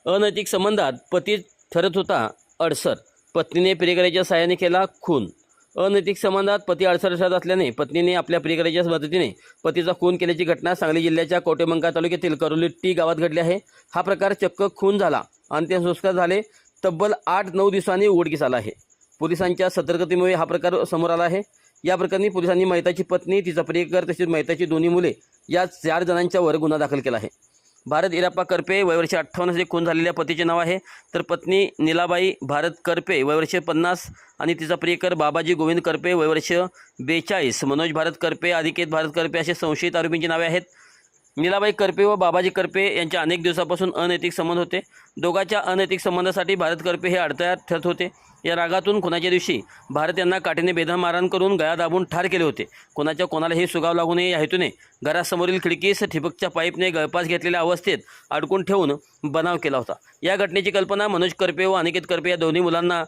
अनैतिक संबंधात पती ठरत होता अडसर, पत्नीने प्रियकराच्या साहाय्याने केला खून। अनैतिक संबंधात पती अडसर ठरत असल्याने पत्नीने आपल्या प्रियकराच्या मदतीने पतीचा खून केल्याची घटना सांगली जिल्ह्याच्या कवठेमंकाळ तालुक्यातील करोली गावात घडली आहे। हा प्रकार चक्क खून झाला, अंत्यसंस्कार झाले, तब्बल 8-9 दिवसांनी उघडकीस आला आहे। पोलिसांच्या सतर्कतेमुळे हा प्रकार समोर आला आहे। या प्रकरणी पोलिसांनी मयताची पत्नी, तिचा प्रियकर तसेच मयताची दोन्ही मुले या 4 जणांच्यावर गुन्हा दाखल केला आहे। भारत इराप्पा करपे वयवर्षे 58 असे खून झालेल्या पतीचे नाव आहे, तर पत्नी नीलाबाई भारत करपे वयवर्षे 50 आणि तिचा प्रियकर बाबाजी गोविंद करपे वयवर्षे 42, मनोज भारत करपे, अनिकेत भारत करपे असे संशयित आरोपींची नावे आहेत। नीलाबाई करपे व बाबाजी करपे यांच्या अनेक दिवसापासून अनैतिक संबंध होते। दोघांच्या अनैतिक संबंधासाठी भारत करपे हे अडथळा ठरत होते। या रागातून खुनाच्या दिवशी भारत यांना काठीने बेदम मारहाण करून गळा दाबून ठार केले होते। कोणालाही सुगाव लागू नये या हेतूने घरासमोरील खिडकीस ठिबकच्या पाईपने गळफास घेतलेल्या अवस्थेत अडकून ठेवून बनाव केला होता। या घटनेची कल्पना मनोज करपे व अनिकेत करपे या दोन्ही मुलांना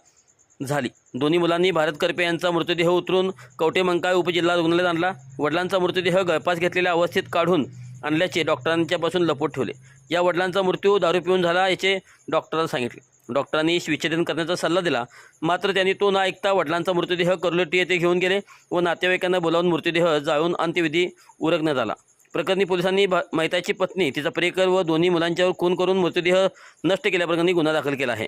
झाली। दोन्ही मुलांनी भारत करपे यांचा मृतदेह उतरून कवठेमंकाळ उपजिल्हा रुग्णालयात आणला। वडिलांचा मृतदेह गळफास घेतलेल्या अवस्थेत काढून आणल्याचे डॉक्टरांच्यापासून लपवून ठेवले। या वडिलांचा मृत्यू दारू पिऊन झाला याचे डॉक्टरांना सांगितले। डॉक्टरांनी विच्छेदन करण्याचा सल्ला दिला, मात्र त्यांनी तो न ऐकता वडिलांचा मृतदेह करोली येथे घेऊन गेले व नातेवाईकांना बोलावून मृतदेह जाळून अंत्यविधी उरकण्यात आला। प्रकरणी पोलिसांनी मयताची पत्नी, तिचा प्रियकर व दोन्ही मुलांच्यावर खून करून मृतदेह नष्ट केल्याप्रकरणी गुन्हा दाखल केला आहे।